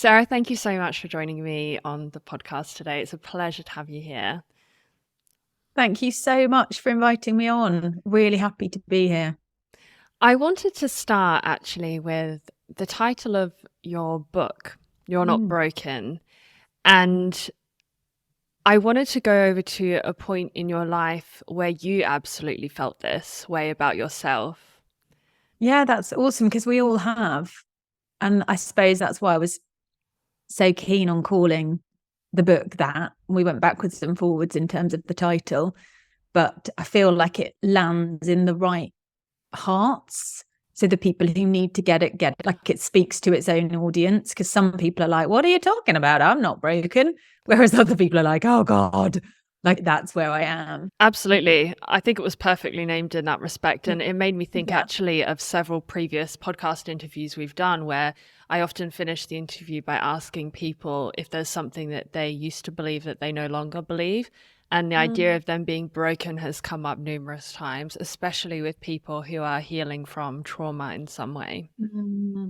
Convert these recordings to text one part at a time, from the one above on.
Sarah, thank you so much for joining me on the podcast today. It's a pleasure to have you here. Thank you so much for inviting me on. Really happy to be here. I wanted to start actually with the title of your book, You're Not Broken. And I wanted to go over to a point in your life where you absolutely felt this way about yourself. Yeah, that's awesome, because we all have. And I suppose that's why I was so keen on calling the book that. We went backwards and forwards in terms of the title, but I feel like it lands in the right hearts. So the people who need to get it, like it speaks to its own audience, because some people are like, what are you talking about? I'm not broken. Whereas other people are like, oh God, like that's where I am. Absolutely. I think it was perfectly named in that respect. And it made me think actually of several previous podcast interviews we've done where I often finish the interview by asking people if there's something that they used to believe that they no longer believe. And the idea of them being broken has come up numerous times, especially with people who are healing from trauma in some way.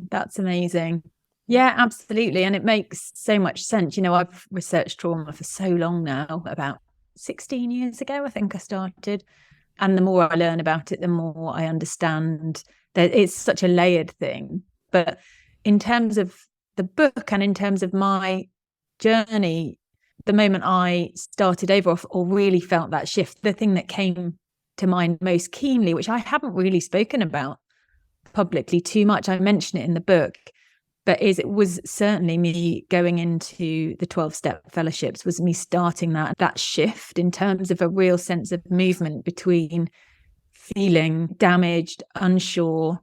That's amazing. Yeah, absolutely. And it makes so much sense. You know, I've researched trauma for so long now, about 16 years ago, I think I started. And the more I learn about it, the more I understand that it's such a layered thing. But in terms of the book and in terms of my journey, the moment I started over or really felt that shift, the thing that came to mind most keenly, which I haven't really spoken about publicly too much, I mention it in the book, but it was certainly me going into the 12-step fellowships, was me starting that shift in terms of a real sense of movement between feeling damaged, unsure,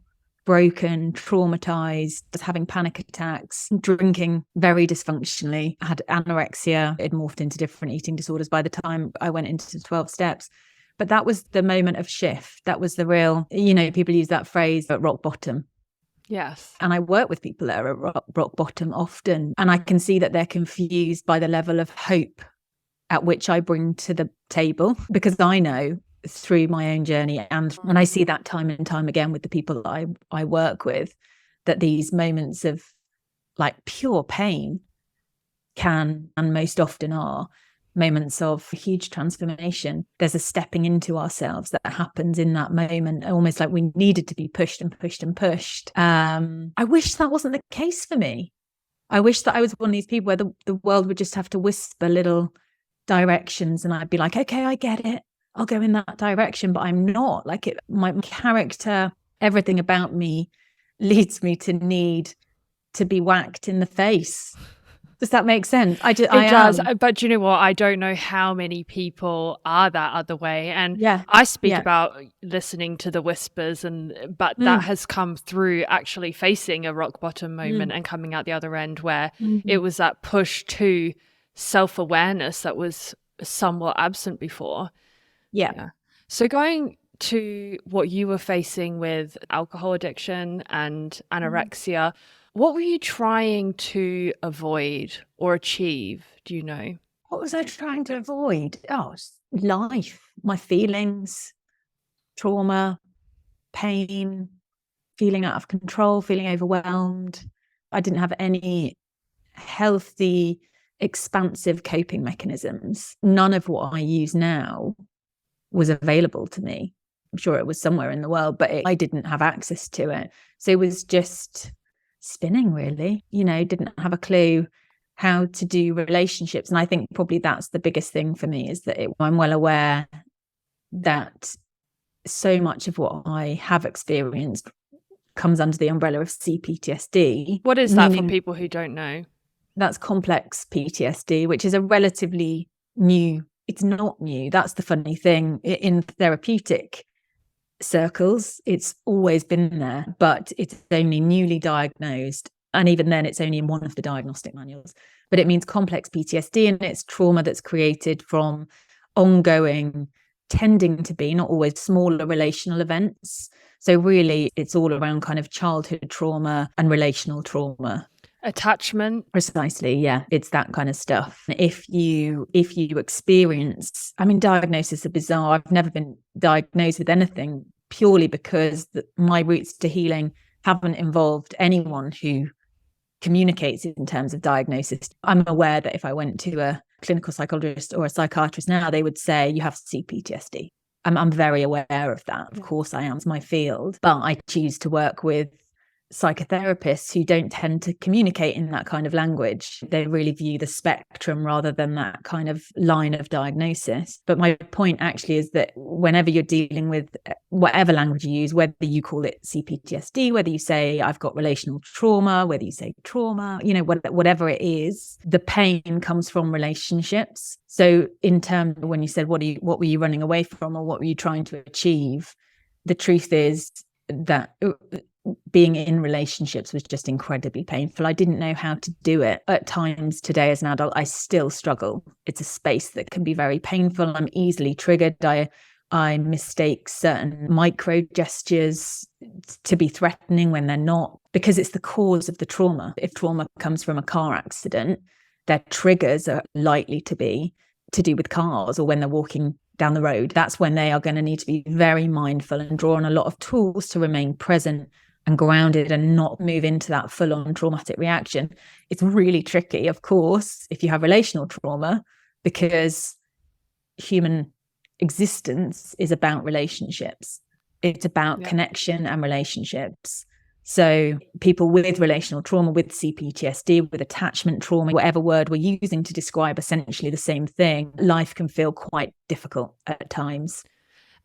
broken, traumatized, having panic attacks, drinking very dysfunctionally, had anorexia. It morphed into different eating disorders by the time I went into the 12 steps. But that was the moment of shift. That was the real, you know, people use that phrase at rock bottom. Yes. And I work with people that are at rock bottom often. And I can see that they're confused by the level of hope at which I bring to the table, because I know through my own journey, and when I see that time and time again with the people that I work with, that these moments of like pure pain can, and most often are, moments of huge transformation. There's a stepping into ourselves that happens in that moment, almost like we needed to be pushed and pushed and pushed. I wish that wasn't the case for me. I wish that I was one of these people where the world would just have to whisper little directions and I'd be like, okay, I get it, I'll go in that direction. But I'm not. Like, my character, everything about me leads me to need to be whacked in the face. Does that make sense? It does. But you know what? I don't know how many people are that other way. And I speak about listening to the whispers, but that has come through actually facing a rock bottom moment and coming out the other end where it was that push to self-awareness that was somewhat absent before. Yeah. So going to what you were facing with alcohol addiction and anorexia, what were you trying to avoid or achieve? Do you know? What was I trying to avoid? Oh, life, my feelings, trauma, pain, feeling out of control, feeling overwhelmed. I didn't have any healthy, expansive coping mechanisms. None of what I use now was available to me. I'm sure it was somewhere in the world, but I didn't have access to it. So it was just spinning, really. You know, didn't have a clue how to do relationships. And I think probably that's the biggest thing for me, is that I'm well aware that so much of what I have experienced comes under the umbrella of CPTSD. What is that for people who don't know? That's complex PTSD, which is a relatively new, it's not new. That's the funny thing. In therapeutic circles, it's always been there, but it's only newly diagnosed. And even then, it's only in one of the diagnostic manuals. But it means complex PTSD, and it's trauma that's created from ongoing, tending to be, not always, smaller relational events. So really, it's all around kind of childhood trauma and relational trauma. Attachment. Precisely, yeah. It's that kind of stuff. If you experience, I mean, diagnoses are bizarre. I've never been diagnosed with anything, purely because my routes to healing haven't involved anyone who communicates in terms of diagnosis. I'm aware that if I went to a clinical psychologist or a psychiatrist now, they would say you have CPTSD. I'm very aware of that. Of course I am, it's my field, but I choose to work with psychotherapists who don't tend to communicate in that kind of language. They really view the spectrum rather than that kind of line of diagnosis. But my point actually is that whenever you're dealing with whatever language you use, whether you call it CPTSD, whether you say I've got relational trauma, whether you say trauma, whatever it is, the pain comes from relationships. So in terms of when you said what were you running away from, or what were you trying to achieve, the truth is that being in relationships was just incredibly painful. I didn't know how to do it. At times today as an adult, I still struggle. It's a space that can be very painful. I'm easily triggered. I mistake certain micro gestures to be threatening when they're not, because it's the cause of the trauma. If trauma comes from a car accident, their triggers are likely to be to do with cars, or when they're walking down the road. That's when they are going to need to be very mindful and draw on a lot of tools to remain present and grounded and not move into that full-on traumatic reaction. It's really tricky, of course, if you have relational trauma, because human existence is about relationships. It's about connection and relationships. So people with relational trauma, with CPTSD, with attachment trauma, whatever word we're using to describe essentially the same thing, life can feel quite difficult at times.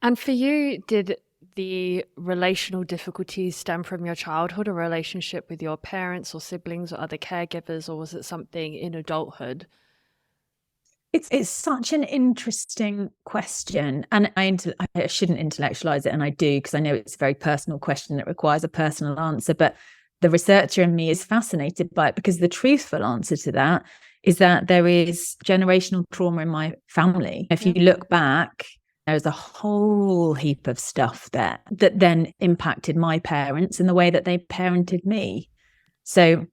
And for you, did the relational difficulties stem from your childhood or relationship with your parents or siblings or other caregivers, or was it something in adulthood? It's such an interesting question, and I shouldn't intellectualize it, and I do, because I know it's a very personal question that requires a personal answer, but the researcher in me is fascinated by it, because the truthful answer to that is that there is generational trauma in my family. If you look back, there's a whole heap of stuff there that then impacted my parents in the way that they parented me. So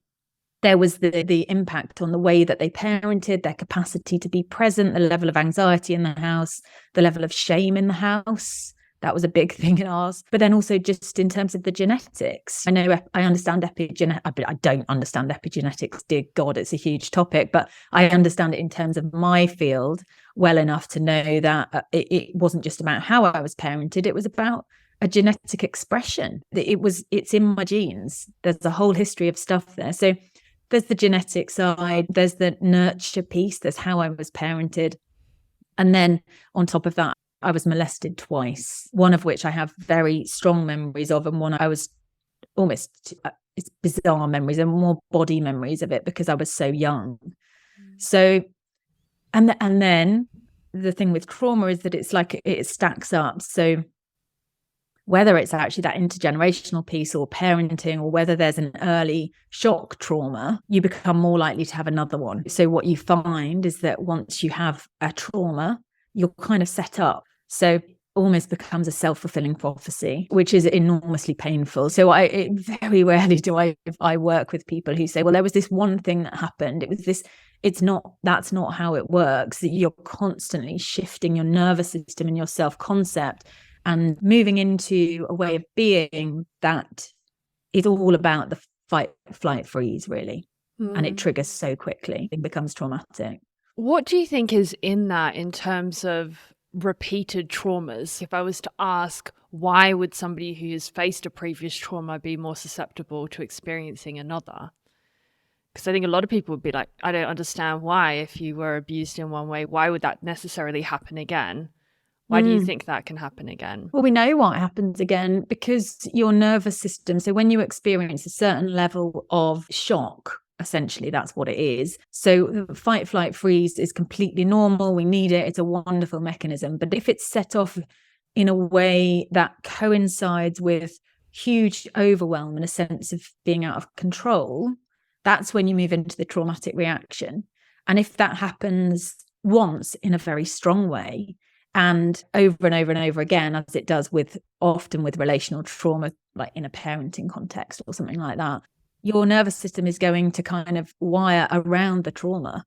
there was the impact on the way that they parented, their capacity to be present, the level of anxiety in the house, the level of shame in the house. That was a big thing in ours. But then also just in terms of the genetics. I know I understand epigenetics. I don't understand epigenetics. Dear God, it's a huge topic. But I understand it in terms of my field well enough to know that it wasn't just about how I was parented. It was about a genetic expression. It's in my genes. There's a whole history of stuff there. So there's the genetic side, there's the nurture piece, there's how I was parented. And then on top of that, I was molested twice, one of which I have very strong memories of, and one I was almost, it's bizarre memories and more body memories of it because I was so young. So, and then the thing with trauma is that it's like it stacks up. So whether it's actually that intergenerational piece or parenting, or whether there's an early shock trauma, you become more likely to have another one. So what you find is that once you have a trauma, you're kind of set up. So it almost becomes a self-fulfilling prophecy, which is enormously painful. So very rarely do I work with people who say, well, there was this one thing that happened. It was this. That's not how it works. You're constantly shifting your nervous system and your self-concept and moving into a way of being that is all about the fight, flight, freeze, really. And it triggers so quickly. It becomes traumatic. What do you think is in that in terms of repeated traumas? If I was to ask, why would somebody who has faced a previous trauma be more susceptible to experiencing another? Because I think a lot of people would be like, I don't understand why, if you were abused in one way, why would that necessarily happen again? Why do you think that can happen again? Well, we know why it happens again, because your nervous system, so when you experience a certain level of shock, essentially that's what it is. So fight, flight, freeze is completely normal. We need it. It's a wonderful mechanism. But if it's set off in a way that coincides with huge overwhelm and a sense of being out of control, that's when you move into the traumatic reaction. And if that happens once in a very strong way, and over and over and over again, as it does often with relational trauma, like in a parenting context or something like that, your nervous system is going to kind of wire around the trauma.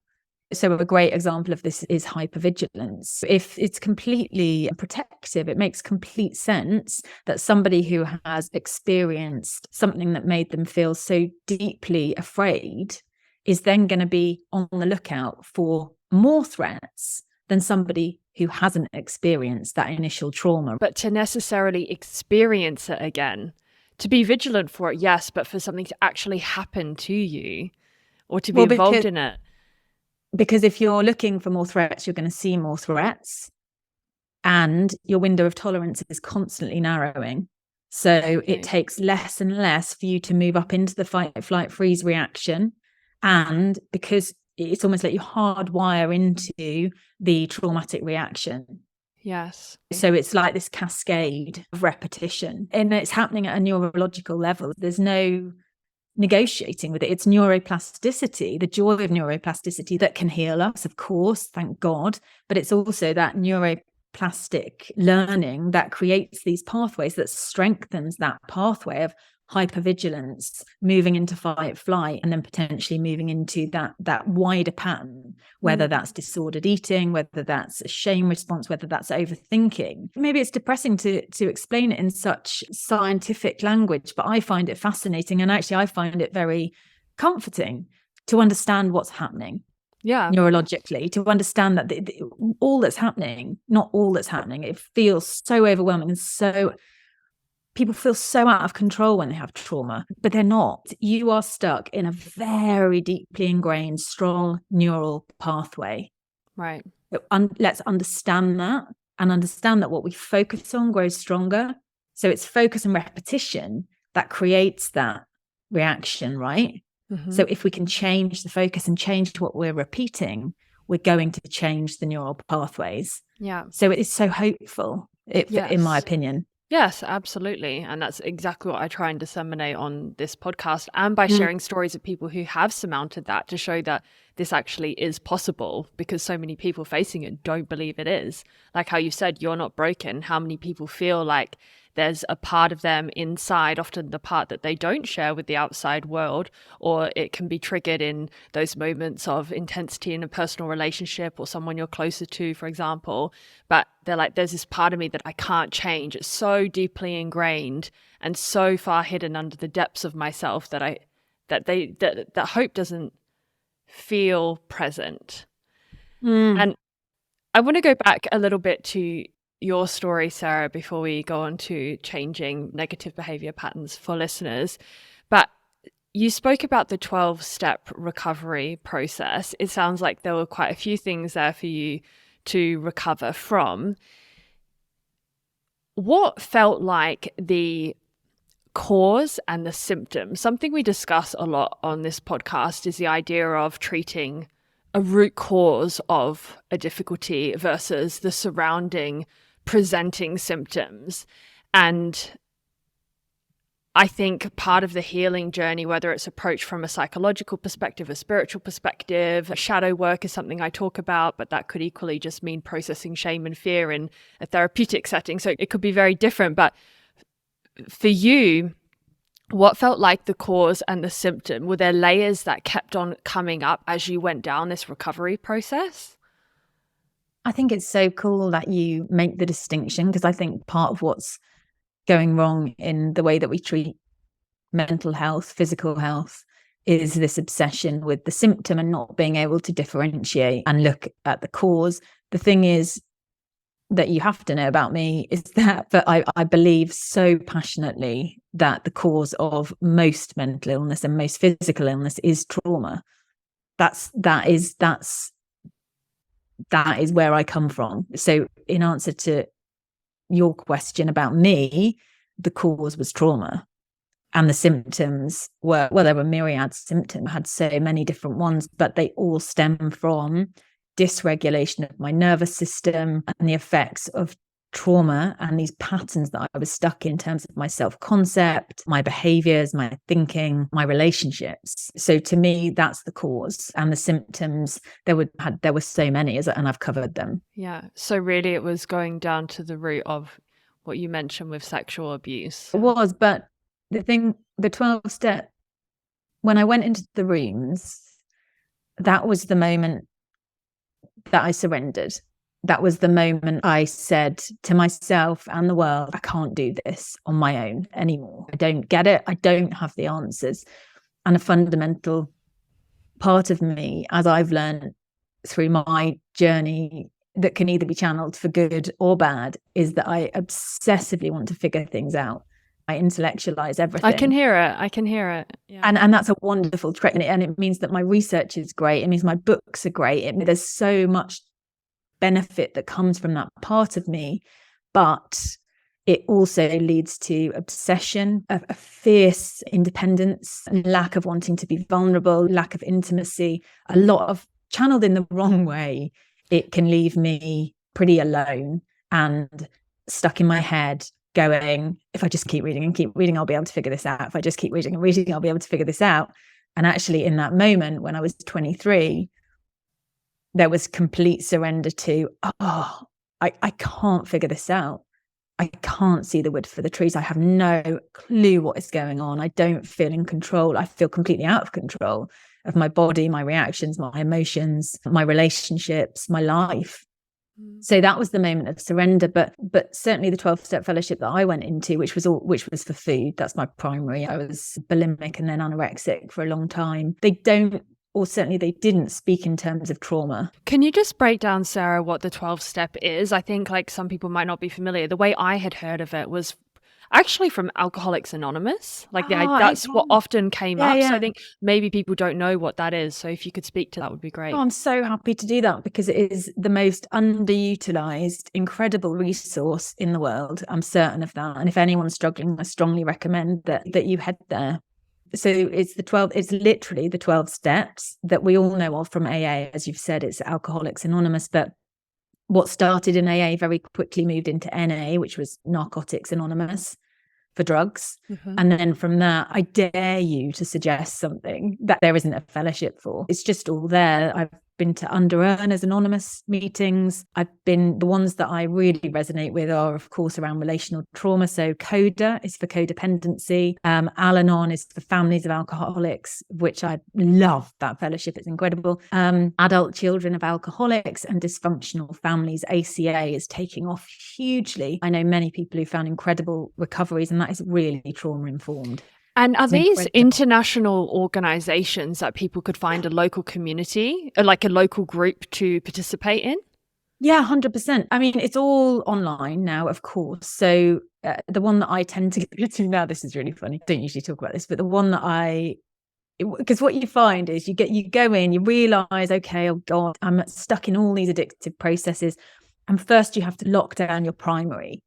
So a great example of this is hypervigilance. If it's completely protective, it makes complete sense that somebody who has experienced something that made them feel so deeply afraid is then going to be on the lookout for more threats than somebody who hasn't experienced that initial trauma. But to necessarily experience it again, to be vigilant for it, yes, but for something to actually happen to you or to be involved in it. Because if you're looking for more threats, you're going to see more threats, and your window of tolerance is constantly narrowing. So it takes less and less for you to move up into the fight, flight, freeze reaction. And because it's almost like you hardwire into the traumatic reaction. Yes. So it's like this cascade of repetition, and it's happening at a neurological level. There's no negotiating with it. It's neuroplasticity, the joy of neuroplasticity that can heal us, of course, thank God. But it's also that neuroplastic learning that creates these pathways, that strengthens that pathway of hypervigilance, moving into fight flight, and then potentially moving into that wider pattern, whether that's disordered eating, whether that's a shame response, whether that's overthinking. Maybe it's depressing to explain it in such scientific language, but I find it fascinating, and actually I find it very comforting to understand what's happening neurologically, to understand that all that's happening, not all that's happening, it feels so overwhelming, and so people feel so out of control when they have trauma, but they're not. You are stuck in a very deeply ingrained, strong neural pathway. Right. Let's understand that, and understand that what we focus on grows stronger. So it's focus and repetition that creates that reaction, right? Mm-hmm. So if we can change the focus and change what we're repeating, we're going to change the neural pathways. Yeah. So it is so hopeful, in my opinion. Yes, absolutely. And that's exactly what I try and disseminate on this podcast, and by sharing stories of people who have surmounted that, to show that this actually is possible, because so many people facing it don't believe it is. Like how you said, you're not broken. How many people feel like there's a part of them inside, often the part that they don't share with the outside world, or it can be triggered in those moments of intensity in a personal relationship or someone you're closer to, for example. But they're like, there's this part of me that I can't change. It's so deeply ingrained and so far hidden under the depths of myself that hope doesn't feel present. And I want to go back a little bit to your story, Sarah, before we go on to changing negative behavior patterns for listeners. But you spoke about the 12-step recovery process. It sounds like there were quite a few things there for you to recover from. What felt like the cause and the symptom? Something we discuss a lot on this podcast is the idea of treating a root cause of a difficulty versus the surrounding presenting symptoms. And I think part of the healing journey, whether it's approached from a psychological perspective, a spiritual perspective, shadow work is something I talk about, but that could equally just mean processing shame and fear in a therapeutic setting. So it could be very different. But for you, what felt like the cause and the symptom? Were there layers that kept on coming up as you went down this recovery process? I think it's so cool that you make the distinction, because I think part of what's going wrong in the way that we treat mental health, physical health, is this obsession with the symptom and not being able to differentiate and look at the cause. The thing is that you have to know about me is that, but I believe so passionately that the cause of most mental illness and most physical illness is trauma. That is where I come from. So in answer to your question about me, the cause was trauma, and the symptoms were, well, there were myriad symptoms. I had so many different ones, but they all stem from dysregulation of my nervous system and the effects of trauma and these patterns that I was stuck in terms of my self-concept, my behaviors, my thinking, my relationships. So to me, that's the cause. And the symptoms, there were so many, and I've covered them. Yeah. So really it was going down to the root of what you mentioned with sexual abuse. It was, but the 12-step, when I went into the rooms, that was the moment that I surrendered. That was the moment I said to myself and the world, I can't do this on my own anymore. I don't get it. I don't have the answers. And a fundamental part of me, as I've learned through my journey, that can either be channeled for good or bad, is that I obsessively want to figure things out. I intellectualize everything. I can hear it. Yeah. And that's a wonderful trait. And it means that my research is great. It means my books are great. There's so much benefit that comes from that part of me. But it also leads to obsession, a fierce independence, lack of wanting to be vulnerable, lack of intimacy, a lot of channeled in the wrong way. It can leave me pretty alone and stuck in my head going, if I just keep reading, I'll be able to figure this out. If I just keep reading, I'll be able to figure this out. And actually in that moment when I was 23, there was complete surrender to, I can't figure this out. I can't see the wood for the trees. I have no clue what is going on. I don't feel in control. I feel completely out of control of my body, my reactions, my emotions, my relationships, my life. So that was the moment of surrender. But certainly the 12-step fellowship that I went into, which was for food, that's my primary. I was bulimic and then anorexic for a long time. They didn't speak in terms of trauma. Can you just break down, Sarah, what the 12-step is? I think like some people might not be familiar. The way I had heard of it was actually from Alcoholics Anonymous. That's what often came up. Yeah. So I think maybe people don't know what that is. So if you could speak to that would be great. I'm so happy to do that because it is the most underutilized, incredible resource in the world. I'm certain of that. And if anyone's struggling, I strongly recommend that you head there. So it's literally the 12 steps that we all know of from AA. As you've said, it's Alcoholics Anonymous, but what started in AA very quickly moved into NA, which was Narcotics Anonymous for drugs. Mm-hmm. And then from that, I dare you to suggest something that there isn't a fellowship for. It's just all there. I've been to Under Earners Anonymous meetings. The ones that I really resonate with are, of course, around relational trauma. So CODA is for codependency. Al-Anon is for families of alcoholics, which I love that fellowship. It's incredible. Adult children of alcoholics and dysfunctional families. ACA is taking off hugely. I know many people who found incredible recoveries, and that is really trauma informed. And are these international organizations that people could find a local community, like a local group to participate in? Yeah, 100%. I mean, it's all online now, of course. So the one that I tend to get to now, this is really funny. I don't usually talk about this, but the one that because what you find is you go in, you realize, okay, oh God, I'm stuck in all these addictive processes. And first you have to lock down your primary.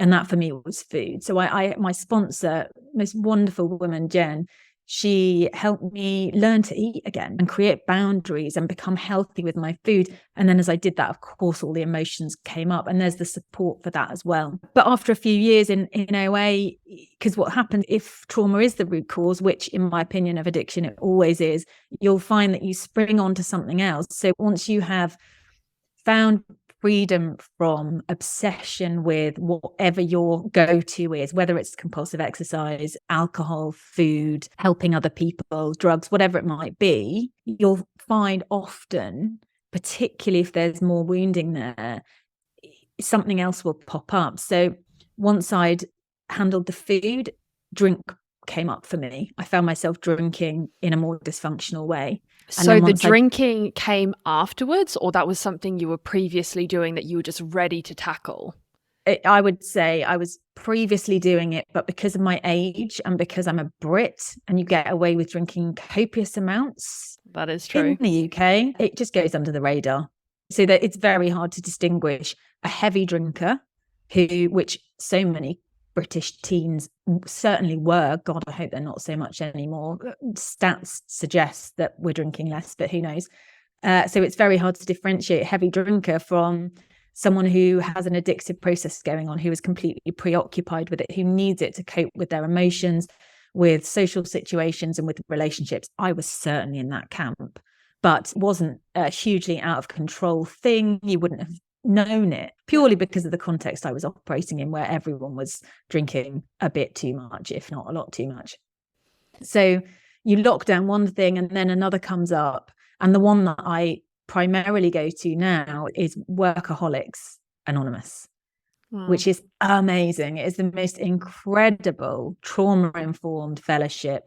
And that for me was food. So my sponsor, most wonderful woman, Jen, she helped me learn to eat again and create boundaries and become healthy with my food. And then as I did that, of course, all the emotions came up and there's the support for that as well. But after a few years in OA, because what happens if trauma is the root cause, which in my opinion of addiction, it always is, you'll find that you spring onto something else. So once you have found freedom from obsession with whatever your go-to is, whether it's compulsive exercise, alcohol, food, helping other people, drugs, whatever it might be, you'll find often, particularly if there's more wounding there, something else will pop up. So once I'd handled the food, drink came up for me. I found myself drinking in a more dysfunctional way. So the drinking came afterwards, or that was something you were previously doing that you were just ready to tackle? I would say I was previously doing it, but because of my age and because I'm a Brit and you get away with drinking copious amounts. That is true. In the UK, it just goes under the radar. So that it's very hard to distinguish a heavy drinker which so many British teens certainly were. God, I hope they're not so much anymore. Stats suggest that we're drinking less, but who knows? So it's very hard to differentiate a heavy drinker from someone who has an addictive process going on, who is completely preoccupied with it, who needs it to cope with their emotions, with social situations and with relationships. I was certainly in that camp, but wasn't a hugely out of control thing. You wouldn't have known it purely because of the context I was operating in, where everyone was drinking a bit too much, if not a lot too much. So you lock down one thing and then another comes up. And the one that I primarily go to now is Workaholics Anonymous, which is amazing. It is the most incredible trauma-informed fellowship.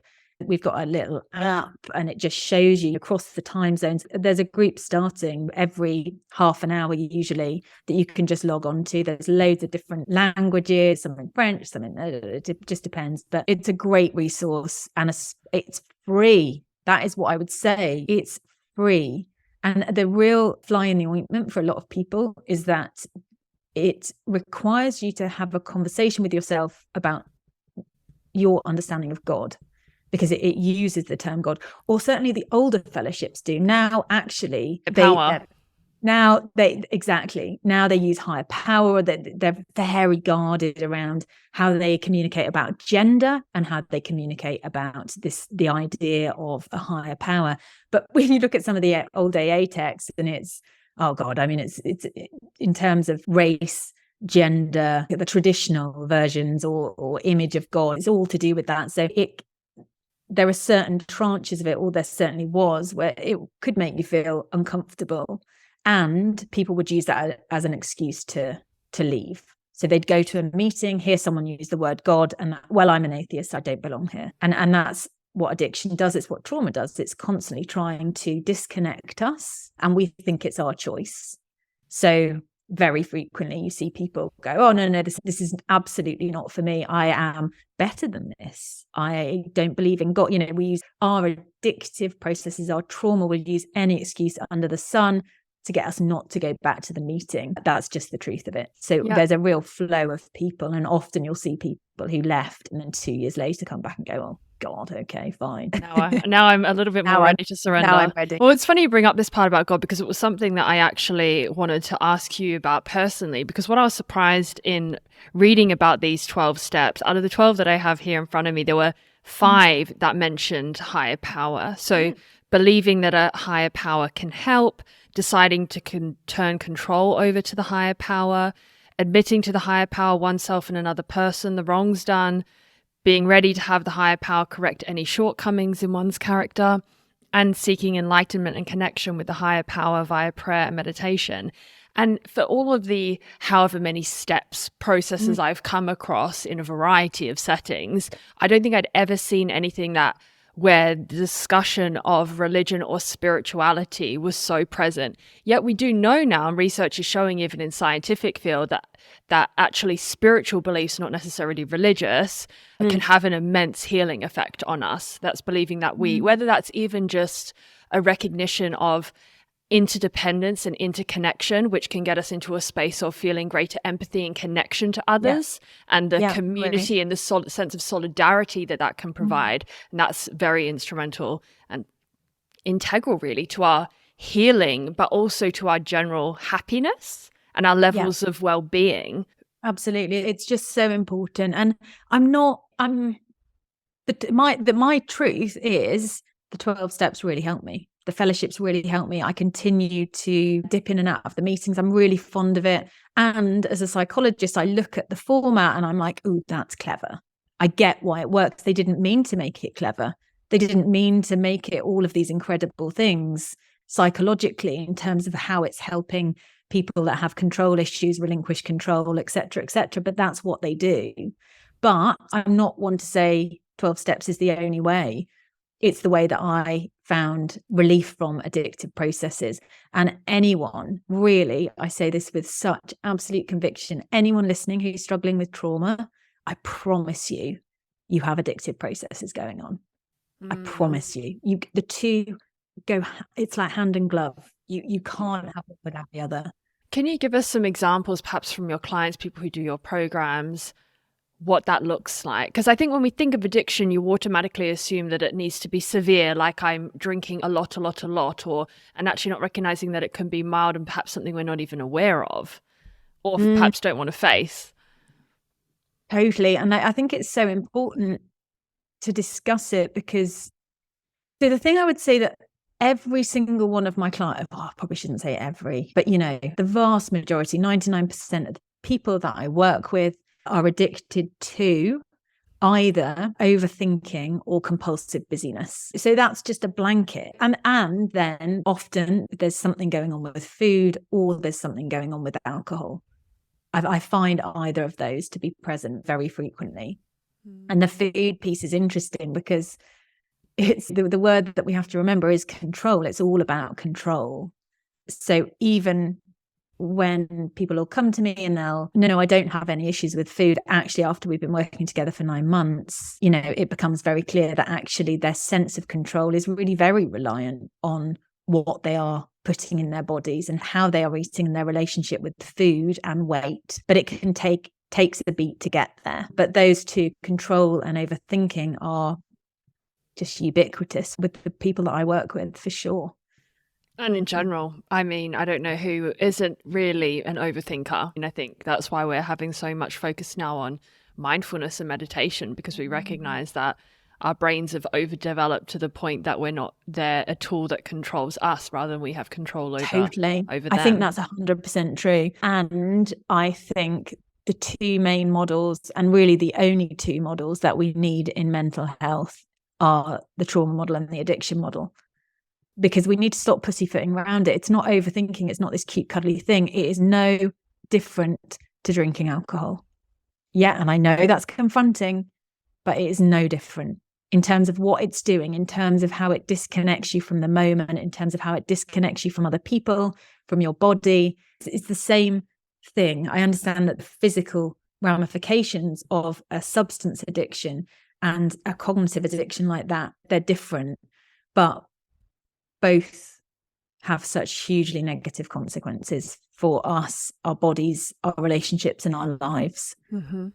We've got a little app and it just shows you across the time zones. There's a group starting every half an hour usually that you can just log on to. There's loads of different languages, some in French, some in, it just depends. But it's a great resource and it's free. That is what I would say. It's free. And the real fly in the ointment for a lot of people is that it requires you to have a conversation with yourself about your understanding of God, because it uses the term God, or certainly the older fellowships do. Now, actually, now they use higher power. They're very guarded around how they communicate about gender and how they communicate about the idea of a higher power. But when you look at some of the old AA texts, and it's, oh God, I mean, it's in terms of race, gender, the traditional versions or image of God, it's all to do with that. So there are certain tranches of it, or there certainly was, where it could make you feel uncomfortable, and people would use that as an excuse to leave. So they'd go to a meeting, hear someone use the word God, and well, I'm an atheist, I don't belong here. And that's what addiction does. It's what trauma does. It's constantly trying to disconnect us, and we think it's our choice. So very frequently you see people go, oh no, this is absolutely not for me. I am better than this. I don't believe in God. We use our addictive processes, our trauma will use any excuse under the sun to get us not to go back to the meeting. That's just the truth of it. So there's a real flow of people, and often you'll see people who left and then 2 years later come back and go, oh God, okay, fine. Now I'm a little bit more ready to surrender. Now I'm ready. Well, it's funny you bring up this part about God, because it was something that I actually wanted to ask you about personally, because what I was surprised in reading about these 12 steps, out of the 12 that I have here in front of me, there were 5 that mentioned higher power. So believing that a higher power can help, deciding to turn control over to the higher power, admitting to the higher power oneself and another person, the wrongs done, being ready to have the higher power correct any shortcomings in one's character, and seeking enlightenment and connection with the higher power via prayer and meditation. And for all of the however many steps, processes I've come across in a variety of settings, I don't think I'd ever seen anything where the discussion of religion or spirituality was so present. Yet we do know now, and research is showing even in scientific field, that actually spiritual beliefs, not necessarily religious, can have an immense healing effect on us. That's believing that whether that's even just a recognition of interdependence and interconnection, which can get us into a space of feeling greater empathy and connection to others, and the community and the sense of solidarity that can provide. And that's very instrumental and integral really to our healing, but also to our general happiness and our levels of well-being. Absolutely. It's just so important. And my truth is the 12 steps really help me. The fellowships really help me. I continue to dip in and out of the meetings. I'm really fond of it. And as a psychologist, I look at the format and I'm like, oh, that's clever. I get why it works. They didn't mean to make it clever. They didn't mean to make it all of these incredible things psychologically in terms of how it's helping people that have control issues, relinquish control, et cetera, but that's what they do. But I'm not one to say 12 steps is the only way. It's the way that I found relief from addictive processes. And anyone, really, I say this with such absolute conviction, anyone listening who's struggling with trauma, I promise you, you have addictive processes going on. I promise you. The two go, it's like hand and glove. You can't have it without the other. Can you give us some examples, perhaps from your clients, people who do your programs, what that looks like? Because I think when we think of addiction, you automatically assume that it needs to be severe, like I'm drinking a lot, and actually not recognizing that it can be mild and perhaps something we're not even aware of, or perhaps don't want to face. Totally. And I think it's so important to discuss it, because the thing I would say that every single one of my clients, I probably shouldn't say every, but the vast majority, 99% of the people that I work with are addicted to either overthinking or compulsive busyness. So that's just a blanket. And then often there's something going on with food or there's something going on with alcohol. I find either of those to be present very frequently. And the food piece is interesting because it's the word that we have to remember is control. It's all about control. So even when people will come to me and they'll, no, I don't have any issues with food. Actually, after we've been working together for 9 months, it becomes very clear that actually their sense of control is really very reliant on what they are putting in their bodies and how they are eating and their relationship with food and weight. But it can takes a beat to get there. But those two, control and overthinking, are just ubiquitous with the people that I work with, for sure. And in general, I mean, I don't know who isn't really an overthinker. And I think that's why we're having so much focus now on mindfulness and meditation, because we recognize that our brains have overdeveloped to the point that we're not a tool that controls us rather than we have control over, totally. over them. I think that's 100% true. And I think the two main models, and really the only two models that we need in mental health, are the trauma model and the addiction model. Because we need to stop pussyfooting around it. It's not overthinking. It's not this cute, cuddly thing. It is no different to drinking alcohol. Yeah, and I know that's confronting, but it is no different in terms of what it's doing, in terms of how it disconnects you from the moment, in terms of how it disconnects you from other people, from your body. It's the same thing. I understand that the physical ramifications of a substance addiction and a cognitive addiction like that, they're different, but both have such hugely negative consequences for us, our bodies, our relationships, and our lives. Mm-hmm.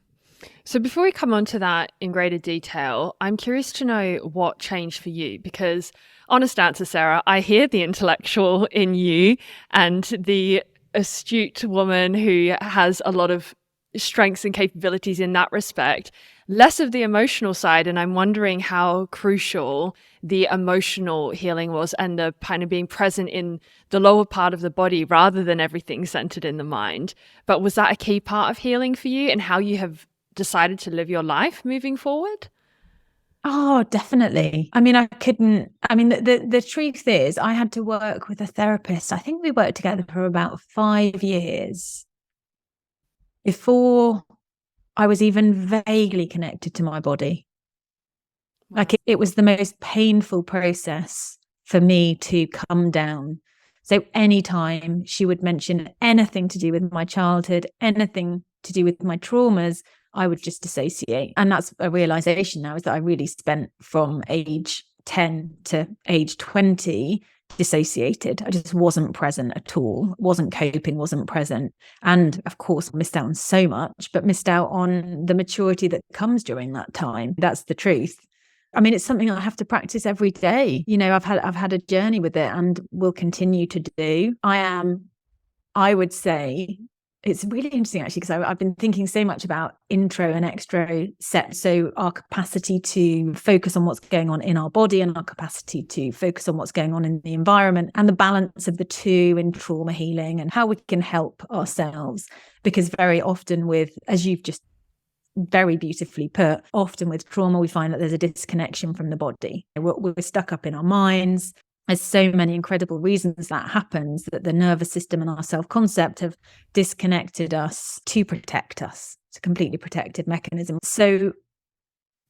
So before we come on to that in greater detail, I'm curious to know what changed for you, because honest answer, Sarah, I hear the intellectual in you and the astute woman who has a lot of strengths and capabilities in that respect, less of the emotional side. And I'm wondering how crucial the emotional healing was, and the kind of being present in the lower part of the body rather than everything centered in the mind. But was that a key part of healing for you, and how you have decided to live your life moving forward? Oh, definitely. I mean, the truth is, I had to work with a therapist. I think we worked together for about 5 years before I was even vaguely connected to my body. Wow. Like it was the most painful process for me to come down. So anytime she would mention anything to do with my childhood, anything to do with my traumas, I would just dissociate. And that's a realization now, is that I really spent from age 10 to age 20 dissociated. I just wasn't present at all, wasn't coping, wasn't present. And of course, missed out on so much, but missed out on the maturity that comes during that time. That's the truth. I mean, it's something I have to practice every day. I've had a journey with it and will continue to do. I would say, it's really interesting actually, because I've been thinking so much about intro and extro set. So our capacity to focus on what's going on in our body and our capacity to focus on what's going on in the environment, and the balance of the two in trauma healing, and how we can help ourselves. Because very often with, as you've just very beautifully put, often with trauma, we find that there's a disconnection from the body. We're stuck up in our minds. There's so many incredible reasons that happens, that the nervous system and our self-concept have disconnected us to protect us. It's a completely protective mechanism. So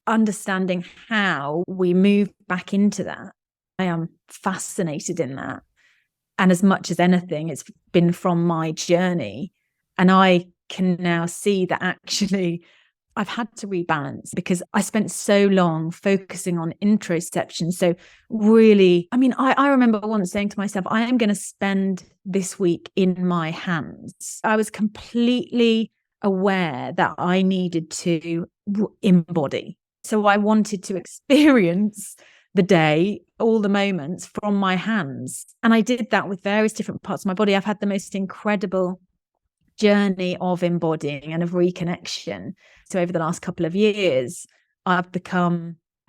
understanding how we move back into that, I am fascinated in that. And as much as anything, it's been from my journey. And I can now see that actually I've had to rebalance, because I spent so long focusing on introception. So really, I mean, I remember once saying to myself, I am going to spend this week in my hands. I was completely aware that I needed to embody. So I wanted to experience the day, all the moments from my hands. And I did that with various different parts of my body. I've had the most incredible journey of embodying and of reconnection. So over the last couple of years, I'm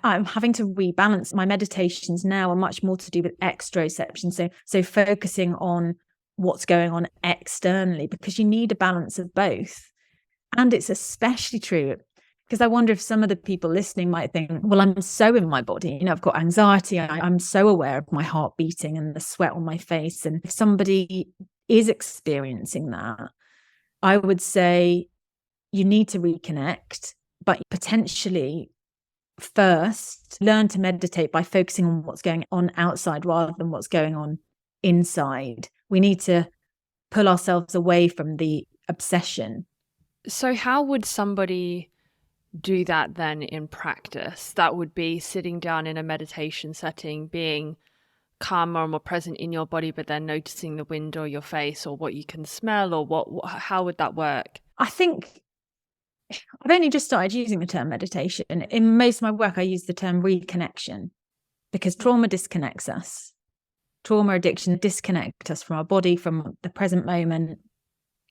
having to rebalance. My meditations now are much more to do with extroception. So focusing on what's going on externally, because you need a balance of both. And it's especially true Because I wonder if some of the people listening might think, well, I'm so in my body, you know, I've got anxiety. I'm so aware of my heart beating and the sweat on my face. And if somebody is experiencing that, I would say you need to reconnect, but potentially first learn to meditate by focusing on what's going on outside rather than what's going on inside. We need to pull ourselves away from the obsession. So how would somebody do that then in practice? That would be sitting down in a meditation setting, being calmer or more present in your body, but then noticing the wind or your face or what you can smell, or how would that work? I think I've only just started using the term meditation. In most of my work, I use the term reconnection because trauma disconnects us. Trauma, addiction disconnect us from our body, from the present moment,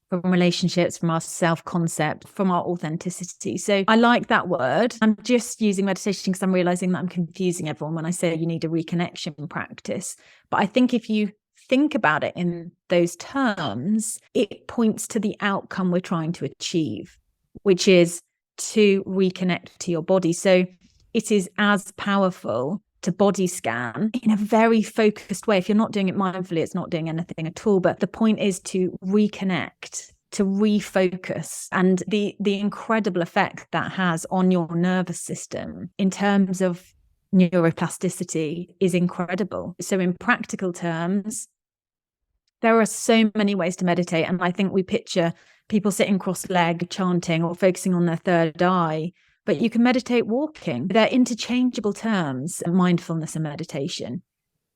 from relationships, from our self-concept, from our authenticity. So I like that word. I'm just using meditation because I'm realizing that I'm confusing everyone when I say you need a reconnection practice. But I think if you think about it in those terms, it points to the outcome we're trying to achieve, which is to reconnect to your body. So it is as powerful to body scan in a very focused way. If you're not doing it mindfully, it's not doing anything at all. But the point is to reconnect, to refocus, and the incredible effect that has on your nervous system in terms of neuroplasticity is incredible. So in practical terms, there are so many ways to meditate. And I think we picture people sitting cross-legged, chanting or focusing on their third eye. But you can meditate walking. They're interchangeable terms, mindfulness and meditation.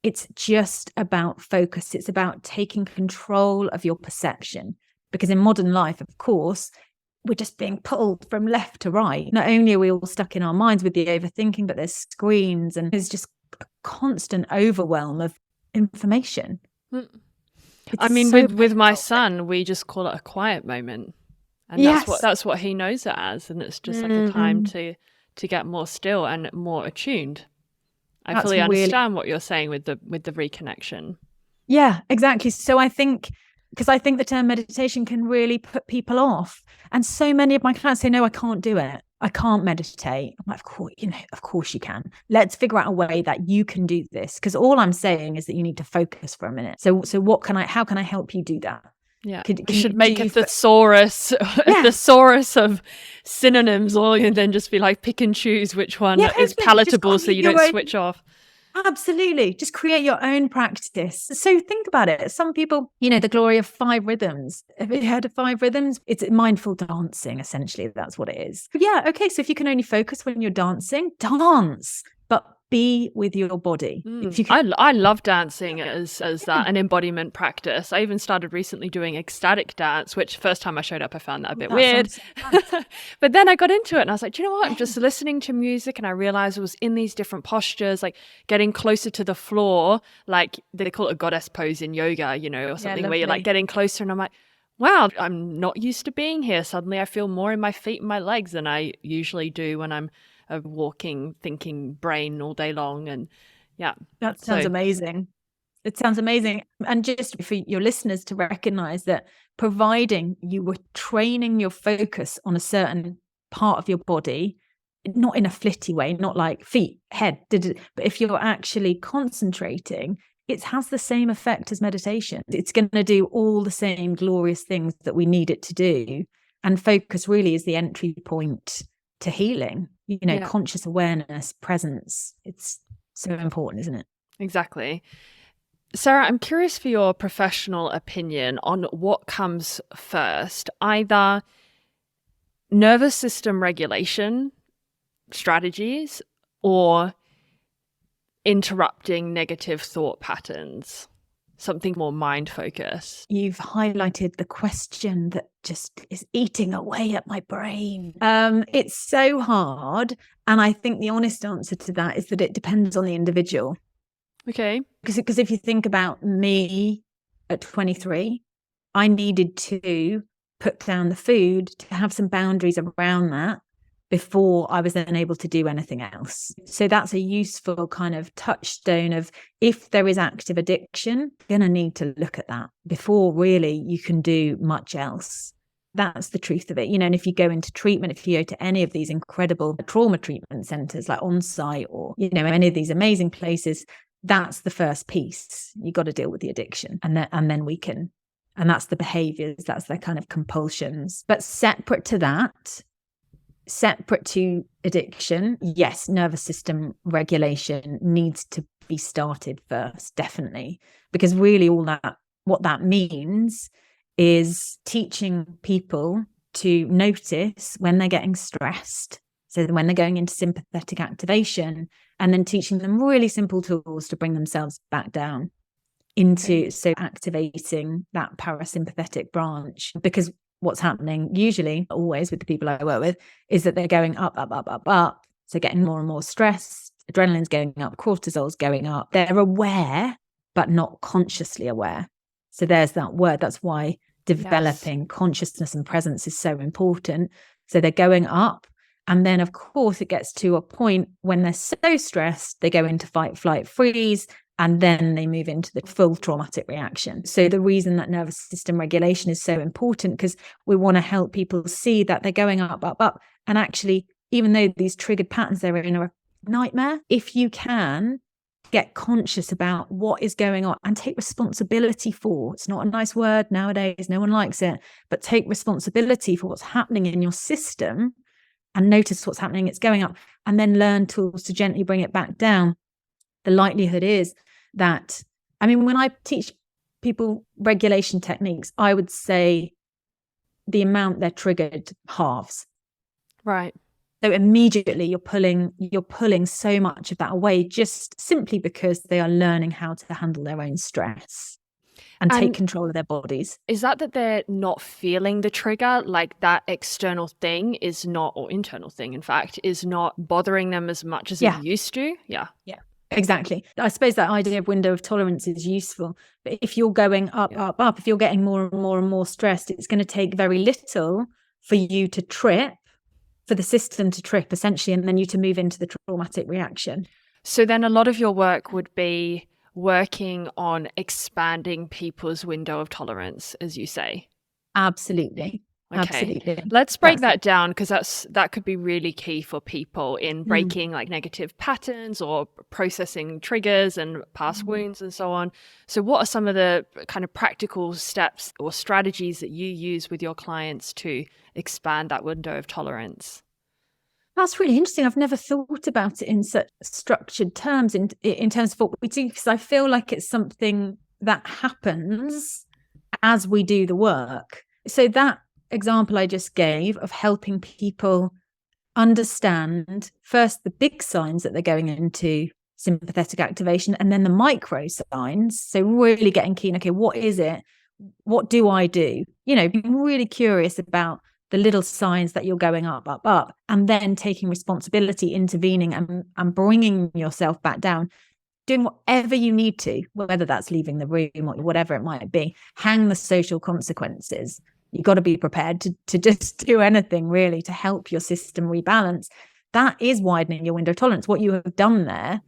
It's just about focus. It's about taking control of your perception. Because in modern life, of course, we're just being pulled from left to right. Not only are we all stuck in our minds with the overthinking, but there's screens and there's just a constant overwhelm of information. I mean, so with my son, we just call it a quiet moment. And that's what he knows it as. And it's just like a time to get more still and more attuned. I fully understand what you're saying with the reconnection. Yeah, exactly. So I think the term meditation can really put people off. And so many of my clients say, no, I can't do it. I can't meditate. I'm like, of course you can. Let's figure out a way that you can do this. Because all I'm saying is that you need to focus for a minute. So how can I help you do that? Yeah, we should make a thesaurus, a thesaurus of synonyms, and then just be like, pick and choose which one is palatable so you don't switch off. Absolutely. Just create your own practice. So think about it. Some people, the glory of 5 rhythms. Have you heard of 5 rhythms? It's mindful dancing, essentially. That's what it is. But yeah, okay. So if you can only focus when you're dancing, dance. But be with your body. If you can... I love dancing as that, an embodiment practice. I even started recently doing ecstatic dance, which first time I showed up, I found that a bit weird. But then I got into it and I was like, do you know what? I'm just listening to music and I realized I was in these different postures, like getting closer to the floor, like they call it a goddess pose in yoga, or something where you're like getting closer. And I'm like, wow, I'm not used to being here. Suddenly I feel more in my feet and my legs than I usually do when I'm a walking, thinking brain all day long. And that sounds amazing. It sounds amazing. And just for your listeners to recognize that, providing you were training your focus on a certain part of your body, not in a flitty way, not like feet, head, but if you're actually concentrating, it has the same effect as meditation. It's going to do all the same glorious things that we need it to do. And focus really is the entry point to healing. Conscious awareness, presence. It's so important, isn't it? Exactly. Sarah, I'm curious for your professional opinion on what comes first, either nervous system regulation strategies or interrupting negative thought patterns, something more mind focused. You've highlighted the question that just is eating away at my brain. It's so hard. And I think the honest answer to that is that it depends on the individual. Okay. Because if you think about me at 23, I needed to put down the food to have some boundaries around that before I was then able to do anything else. So that's a useful kind of touchstone of, if there is active addiction, you're going to need to look at that before really you can do much else. That's the truth of it, you know. And if you go into treatment, if you go to any of these incredible trauma treatment centers like On Site, or, you know, any of these amazing places, that's the first piece. You got to deal with the addiction, and then we can, and that's the behaviors, that's the kind of compulsions. But separate to that, separate to addiction, yes, nervous system regulation needs to be started first, definitely, because really what that means is teaching people to notice when they're getting stressed, so when they're going into sympathetic activation, and then teaching them really simple tools to bring themselves back down into, so activating that parasympathetic branch. Because what's happening usually, always with the people I work with, is that they're going up, up, up, up, up. So getting more and more stressed, adrenaline's going up, cortisol's going up. They're aware, but not consciously aware. So there's that word. That's why developing consciousness and presence is so important. So they're going up. And then, of course, it gets to a point when they're so stressed, they go into fight, flight, freeze, and then they move into the full traumatic reaction. So the reason that nervous system regulation is so important, because we want to help people see that they're going up, up, up. And actually, even though these triggered patterns, they're in a nightmare, if you can get conscious about what is going on and take responsibility for, it's not a nice word nowadays, no one likes it, but take responsibility for what's happening in your system and notice what's happening, it's going up, and then learn tools to gently bring it back down. The likelihood is that, I mean, when I teach people regulation techniques, I would say the amount they're triggered halves. Right. So immediately you're pulling so much of that away, just simply because they are learning how to handle their own stress and take control of their bodies. Is that they're not feeling the trigger, like that external thing is not, or internal thing, in fact, is not bothering them as much as it used to? Yeah. Exactly. I suppose that idea of window of tolerance is useful. But if you're going up, up, up, if you're getting more and more and more stressed, it's going to take very little for you to trip, for the system to trip, essentially, and then you to move into the traumatic reaction. So then a lot of your work would be working on expanding people's window of tolerance, as you say. Absolutely. Okay. Absolutely. Let's break that down, because that could be really key for people in breaking like negative patterns or processing triggers and past wounds and so on. So what are some of the kind of practical steps or strategies that you use with your clients to expand that window of tolerance? That's really interesting. I've never thought about it in such structured terms in terms of what we do, because I feel like it's something that happens as we do the work. So that example I just gave of helping people understand first the big signs that they're going into sympathetic activation, and then the micro signs. So really getting keen, okay, what is it? What do I do? You know, being really curious about the little signs that you're going up, up, up, and then taking responsibility, intervening and bringing yourself back down, doing whatever you need to, whether that's leaving the room or whatever it might be. Hang the social consequences. You've got to be prepared to just do anything really to help your system rebalance. That is widening your window of tolerance. What you have done there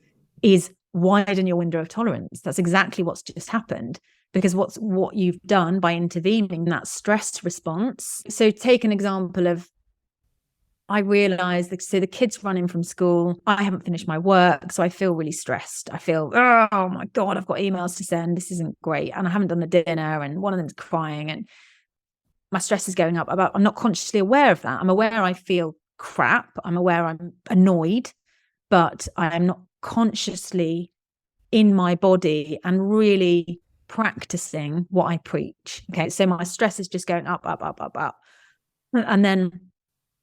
is widen your window of tolerance. That's exactly what's just happened, because what you've done by intervening in that stress response. So take an example of, I realized that, so the kids running from school, I haven't finished my work, so I feel really stressed. I feel, oh my God, I've got emails to send. This isn't great. And I haven't done the dinner, and one of them's crying, and my stress is going up. I'm not consciously aware of that. I'm aware I feel crap. I'm aware I'm annoyed, but I am not consciously in my body and really practicing what I preach. Okay, so my stress is just going up, up, up, up, up. And then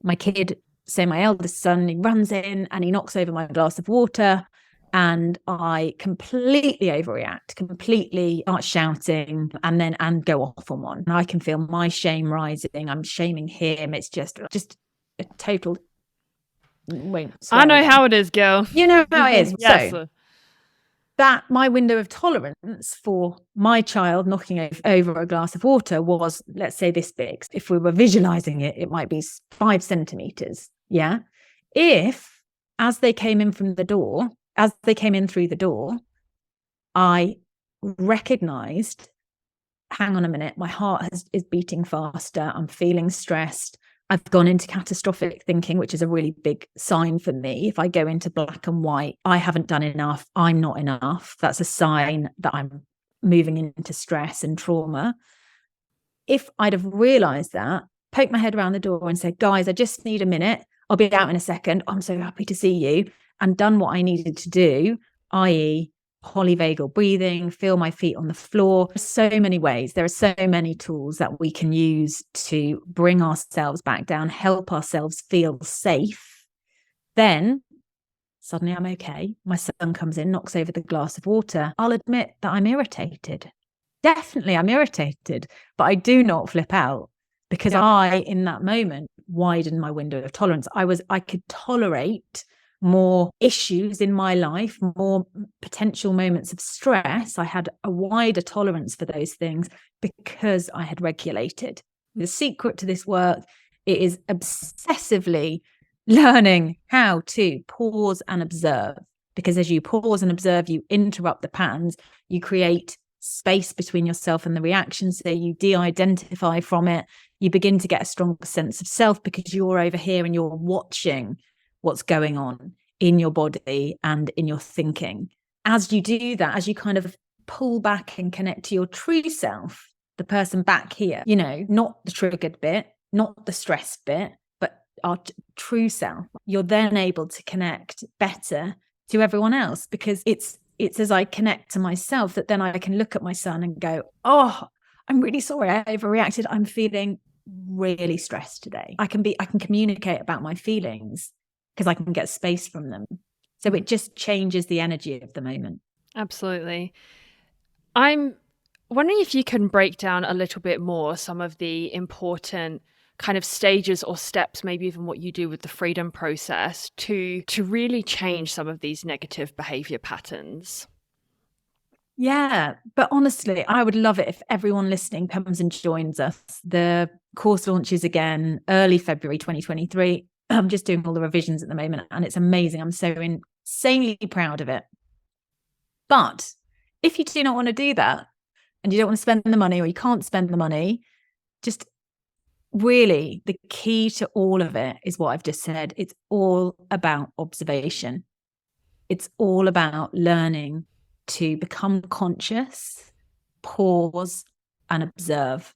my kid, say my eldest son, he runs in and he knocks over my glass of water, and I completely overreact, completely start shouting, and go off on one. And I can feel my shame rising. I'm shaming him. It's just a total. I know how it is, girl. You know how it is. Yes. So that my window of tolerance for my child knocking over a glass of water was, let's say, this big. If we were visualizing it, it might be 5 centimeters. Yeah. If, as they came in through the door, I recognized hang on a minute, my heart is beating faster, I'm feeling stressed, I've gone into catastrophic thinking, which is a really big sign for me. If I go into black and white, I haven't done enough, I'm not enough, that's a sign that I'm moving into stress and trauma. If I'd have realised that, poke my head around the door and said, guys, I just need a minute, I'll be out in a second, I'm so happy to see you, and done what I needed to do, i.e. polyvagal breathing, feel my feet on the floor. So many ways. There are so many tools that we can use to bring ourselves back down, help ourselves feel safe. Then suddenly I'm okay. My son comes in, knocks over the glass of water. I'll admit that I'm irritated. Definitely I'm irritated, but I do not flip out because I, in that moment, widened my window of tolerance. I could tolerate more issues in my life, more potential moments of stress. I had a wider tolerance for those things because I had regulated. The secret to this work, it is obsessively learning how to pause and observe, because as you pause and observe, you interrupt the patterns, you create space between yourself and the reaction, so you de-identify from it, you begin to get a stronger sense of self because you're over here and you're watching what's going on in your body and in your thinking. As you do that, as you kind of pull back and connect to your true self, the person back here, you know, not the triggered bit, not the stressed bit, but our true self, you're then able to connect better to everyone else, because it's as I connect to myself that then I can look at my son and go, oh, I'm really sorry I overreacted. I'm feeling really stressed today. I can communicate about my feelings because I can get space from them. So it just changes the energy of the moment. Absolutely. I'm wondering if you can break down a little bit more some of the important kind of stages or steps, maybe even what you do with the freedom process to really change some of these negative behavior patterns. Yeah, but honestly, I would love it if everyone listening comes and joins us. The course launches again early February 2023. I'm just doing all the revisions at the moment and it's amazing. I'm so insanely proud of it. But if you do not want to do that and you don't want to spend the money, or you can't spend the money, just really the key to all of it is what I've just said. It's all about observation. It's all about learning to become conscious, pause, and observe.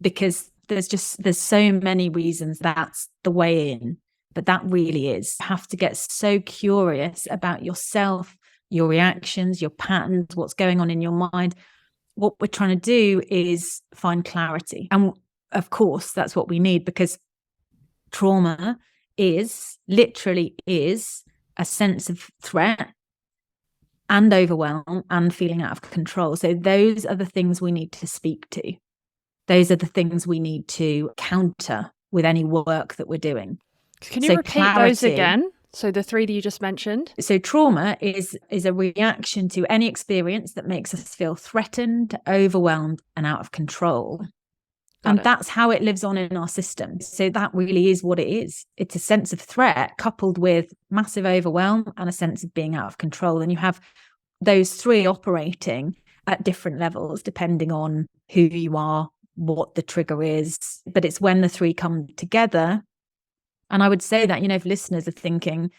Because there's so many reasons that's the way in, but that really is. You have to get so curious about yourself, your reactions, your patterns, what's going on in your mind. What we're trying to do is find clarity. And of course, that's what we need, because trauma literally is a sense of threat and overwhelm and feeling out of control. So those are the things we need to speak to. Those are the things we need to counter with any work that we're doing. Can you repeat those again? So the three that you just mentioned. So trauma is a reaction to any experience that makes us feel threatened, overwhelmed, and out of control. And that's how it lives on in our system. So that really is what it is. It's a sense of threat coupled with massive overwhelm and a sense of being out of control. And you have those three operating at different levels, depending on who you are, what the trigger is. But it's when the three come together. And I would say that, if listeners are thinking,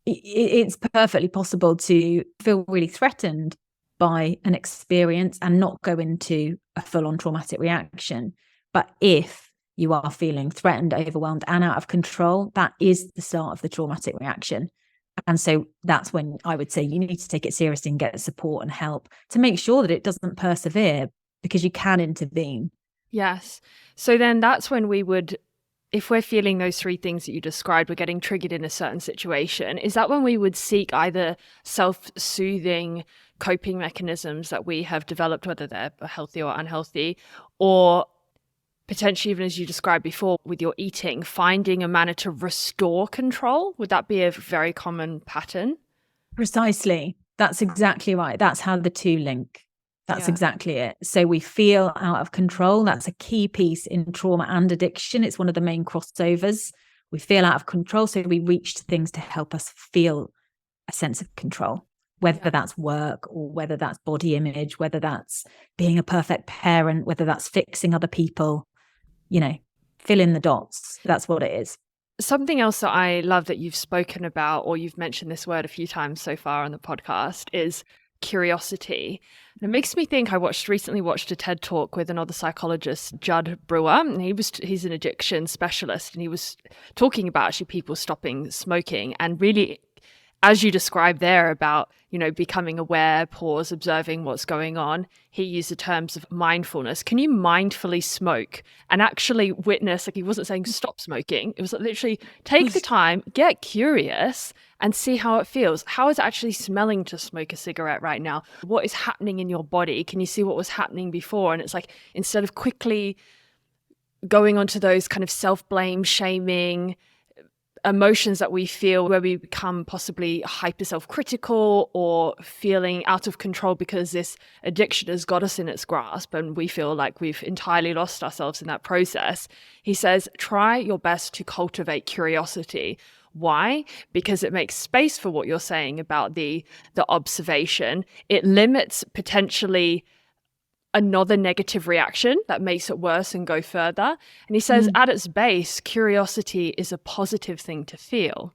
it's perfectly possible to feel really threatened by an experience and not go into a full-on traumatic reaction. But if you are feeling threatened, overwhelmed, and out of control, that is the start of the traumatic reaction. And so that's when I would say you need to take it seriously and get support and help to make sure that it doesn't persevere, because you can intervene. Yes. So then that's when we would, if we're feeling those three things that you described, we're getting triggered in a certain situation, is that when we would seek either self-soothing coping mechanisms that we have developed, whether they're healthy or unhealthy, or potentially, even as you described before with your eating, finding a manner to restore control? Would that be a very common pattern? Precisely. That's exactly right. That's how the two link. That's exactly it. So we feel out of control. That's a key piece in trauma and addiction. It's one of the main crossovers. We feel out of control, so we reach to things to help us feel a sense of control. whether that's work or whether that's body image, whether that's being a perfect parent, whether that's fixing other people, fill in the dots. That's what it is. Something else that I love that you've spoken about, or you've mentioned this word a few times so far on the podcast, is curiosity. And it makes me think, I recently watched a TED talk with another psychologist, Judd Brewer, and he's an addiction specialist, and he was talking about actually people stopping smoking, and really, as you described there about, becoming aware, pause, observing what's going on, he used the terms of mindfulness. Can you mindfully smoke and actually witness, like he wasn't saying stop smoking, it was like literally take the time, get curious and see how it feels. How is it actually smelling to smoke a cigarette right now? What is happening in your body? Can you see what was happening before? And it's like, instead of quickly going onto those kind of self-blame, shaming emotions that we feel, where we become possibly hyper self-critical or feeling out of control because this addiction has got us in its grasp and we feel like we've entirely lost ourselves in that process. He says, try your best to cultivate curiosity. Why? Because it makes space for what you're saying about the observation. It limits potentially another negative reaction that makes it worse and go further. And he says, at its base, curiosity is a positive thing to feel.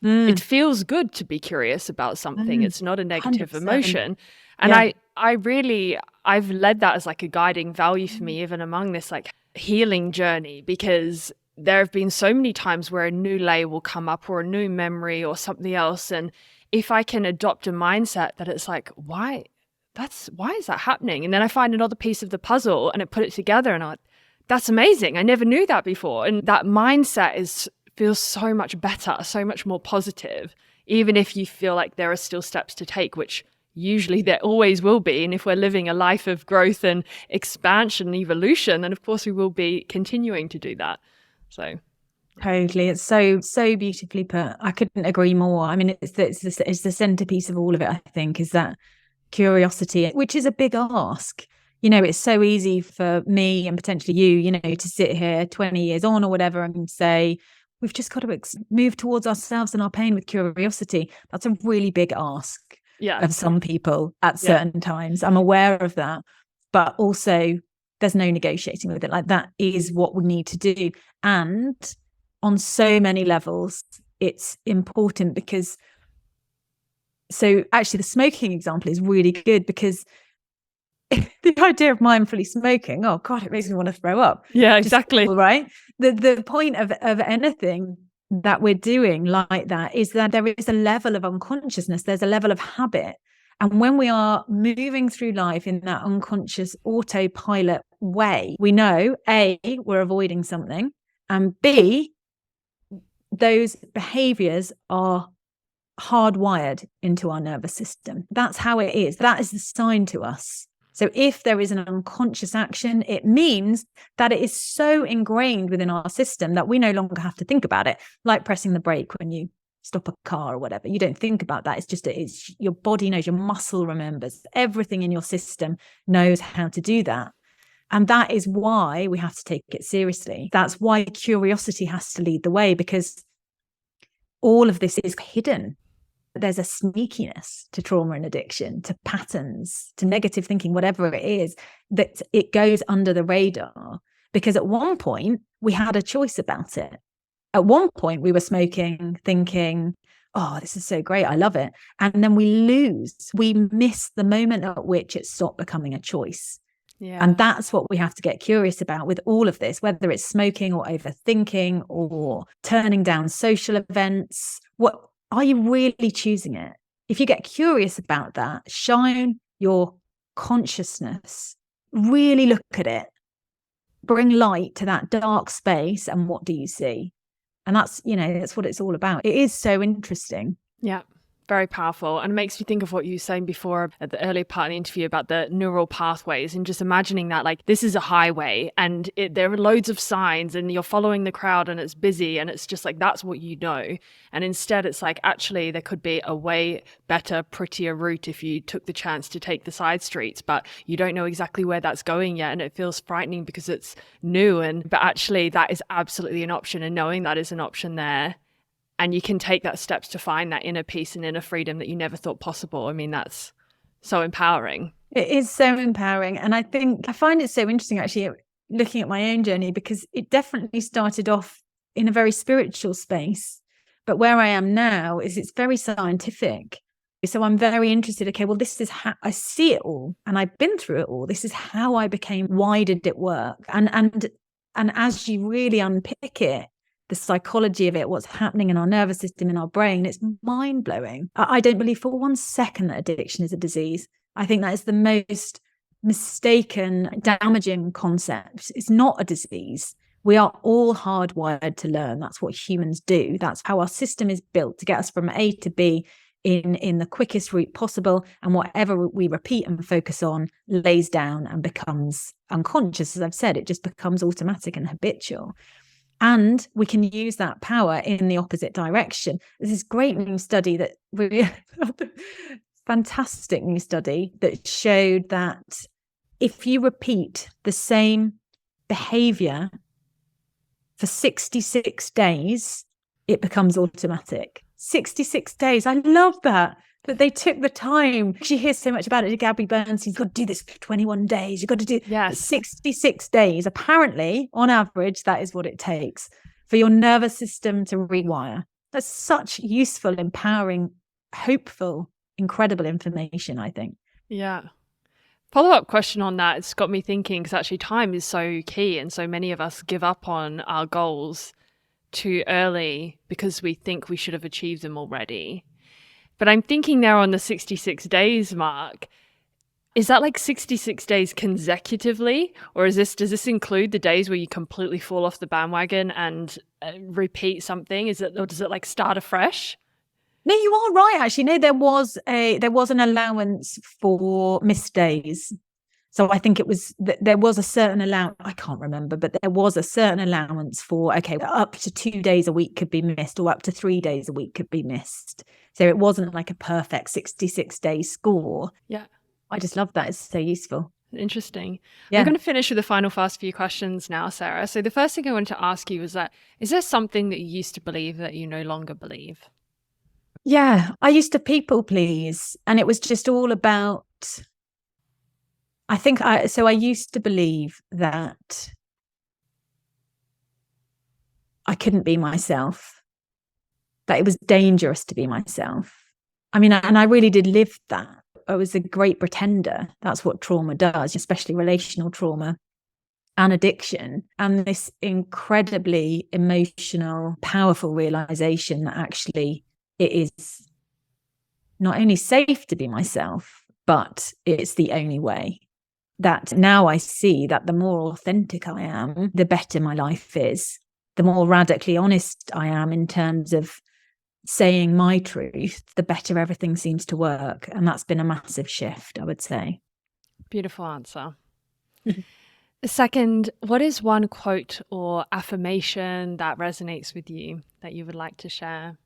It feels good to be curious about something. It's not a negative 100%. Emotion. And I've led that as like a guiding value for me, even among this like healing journey, because there have been so many times where a new layer will come up or a new memory or something else. And if I can adopt a mindset that it's like, why is that happening? And then I find another piece of the puzzle and I put it together and I'm like, that's amazing. I never knew that before. And that mindset feels so much better, so much more positive, even if you feel like there are still steps to take, which usually there always will be. And if we're living a life of growth and expansion and evolution, then of course we will be continuing to do that. So totally. It's so beautifully put. I couldn't agree more. I mean, it's the centerpiece of all of it, I think, is that curiosity, which is a big ask. It's so easy for me and potentially you, to sit here 20 years on or whatever and say, we've just got to move towards ourselves and our pain with curiosity. That's a really big ask of some people at certain times. I'm aware of that, but also there's no negotiating with it. Like, that is what we need to do. And on so many levels, it's important because so actually the smoking example is really good, because the idea of mindfully smoking, oh God, it makes me want to throw up. Yeah, exactly. Right. The point of anything that we're doing like that is that there is a level of unconsciousness, there's a level of habit. And when we are moving through life in that unconscious autopilot way, we know A, we're avoiding something, and B, those behaviors are hardwired into our nervous system. That's how it is. That is the sign to us. So if there is an unconscious action, it means that it is so ingrained within our system that we no longer have to think about it, like pressing the brake when you stop a car or whatever. You don't think about that. It's your body knows, your muscle remembers, everything in your system knows how to do that. And that is why we have to take it seriously. That's why curiosity has to lead the way, because all of this is hidden. There's a sneakiness to trauma and addiction, to patterns, to negative thinking, whatever it is, that it goes under the radar. Because at one point we had a choice about it. At one point we were smoking, thinking, oh, this is so great, I love it. And then we miss the moment at which it stopped becoming a choice. Yeah. And that's what we have to get curious about with all of this, whether it's smoking or overthinking or turning down social events. What are you really choosing it? If you get curious about that, shine your consciousness, really look at it, bring light to that dark space, and what do you see? And that's what it's all about. It is so interesting. Yeah. Very powerful. And it makes me think of what you were saying before at the earlier part of the interview about the neural pathways, and just imagining that like this is a highway and there are loads of signs and you're following the crowd and it's busy and it's just like that's what you know. And instead it's like actually there could be a way better, prettier route if you took the chance to take the side streets, but you don't know exactly where that's going yet and it feels frightening because it's new. But actually that is absolutely an option, and knowing that is an option there and you can take that steps to find that inner peace and inner freedom that you never thought possible. I mean, that's so empowering. It is so empowering. And I find it so interesting, actually, looking at my own journey, because it definitely started off in a very spiritual space. But where I am now is it's very scientific. So I'm very interested. Okay, well, this is how I see it all, and I've been through it all. This is how I became. Why did it work? And as you really unpick it, the psychology of it, what's happening in our nervous system, in our brain, it's mind blowing. I don't believe for 1 second that addiction is a disease. I think that is the most mistaken, damaging concept. It's not a disease. We are all hardwired to learn. That's what humans do. That's how our system is built, to get us from A to B in the quickest route possible. And whatever we repeat and focus on lays down and becomes unconscious. As I've said, it just becomes automatic and habitual. And we can use that power in the opposite direction. There's this great new study that fantastic new study that showed that if you repeat the same behavior for 66 days, it becomes automatic. 66 days. I love that they took the time. You hear so much about it. Gabby Bernstein's got to do this for 21 days. You've got to do 66 days. Apparently, on average, that is what it takes for your nervous system to rewire. That's such useful, empowering, hopeful, incredible information, I think. Yeah. Follow-up question on that. It's got me thinking, because actually time is so key, and so many of us give up on our goals too early because we think we should have achieved them already. But I'm thinking there on the 66 days mark, is that like 66 days consecutively? Or does this include the days where you completely fall off the bandwagon and repeat something? Or does it like start afresh? No, you are right, actually. No, there was an allowance for missed days. So I think there was a certain allowance, I can't remember, but there was a certain allowance for, okay, up to 2 days a week could be missed, or up to 3 days a week could be missed. So it wasn't like a perfect 66-day score. Yeah. I just love that. It's so useful. Interesting. Yeah. I'm going to finish with the final fast few questions now, Sarah. So the first thing I wanted to ask you was that, is there something that you used to believe that you no longer believe? Yeah, I used to people please, and it was just all about, I used to believe that I couldn't be myself, that it was dangerous to be myself. I mean, and I really did live that. I was a great pretender. That's what trauma does, especially relational trauma and addiction. And this incredibly emotional, powerful realization that actually it is not only safe to be myself, but it's the only way. That now I see that the more authentic I am, the better my life is. The more radically honest I am in terms of saying my truth, the better everything seems to work. And that's been a massive shift, I would say. Beautiful answer. Second, what is one quote or affirmation that resonates with you that you would like to share?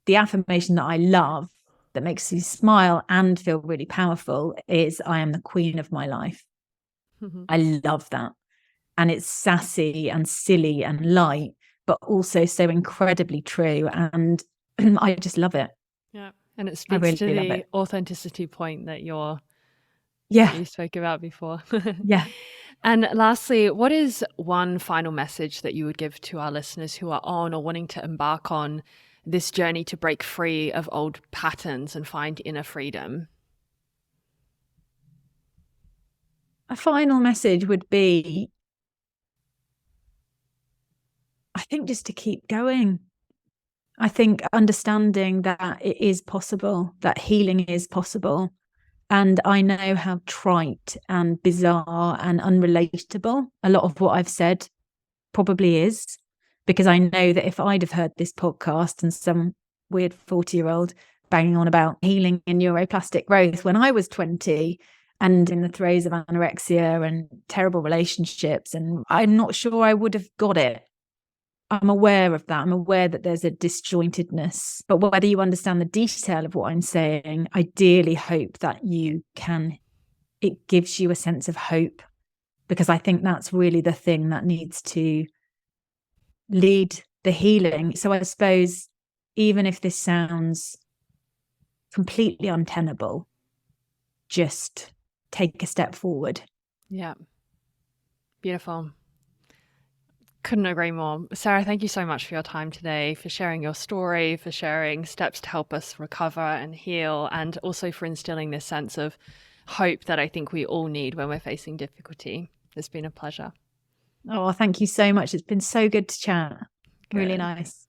The affirmation that I love, that makes you smile and feel really powerful, is I am the queen of my life. I love that. And it's sassy and silly and light, but also so incredibly true. And I just love it. Yeah. And it speaks to the authenticity point that you spoke about before. Yeah. And lastly, what is one final message that you would give to our listeners who are on or wanting to embark on this journey to break free of old patterns and find inner freedom? A final message would be, I think, just to keep going. I think understanding that it is possible, that healing is possible. And I know how trite and bizarre and unrelatable a lot of what I've said probably is. Because I know that if I'd have heard this podcast and some weird 40-year-old banging on about healing and neuroplastic growth when I was 20 and in the throes of anorexia and terrible relationships, and I'm not sure I would have got it. I'm aware of that. I'm aware that there's a disjointedness. But whether you understand the detail of what I'm saying, I dearly hope that it gives you a sense of hope, because I think that's really the thing that needs to lead the healing. So I suppose even if this sounds completely untenable, just take a step forward. Yeah. Beautiful. Couldn't agree more. Sarah, thank you so much for your time today, for sharing your story, for sharing steps to help us recover and heal, and also for instilling this sense of hope that I think we all need when we're facing difficulty. It's been a pleasure. Oh, thank you so much. It's been so good to chat. Good. Really nice.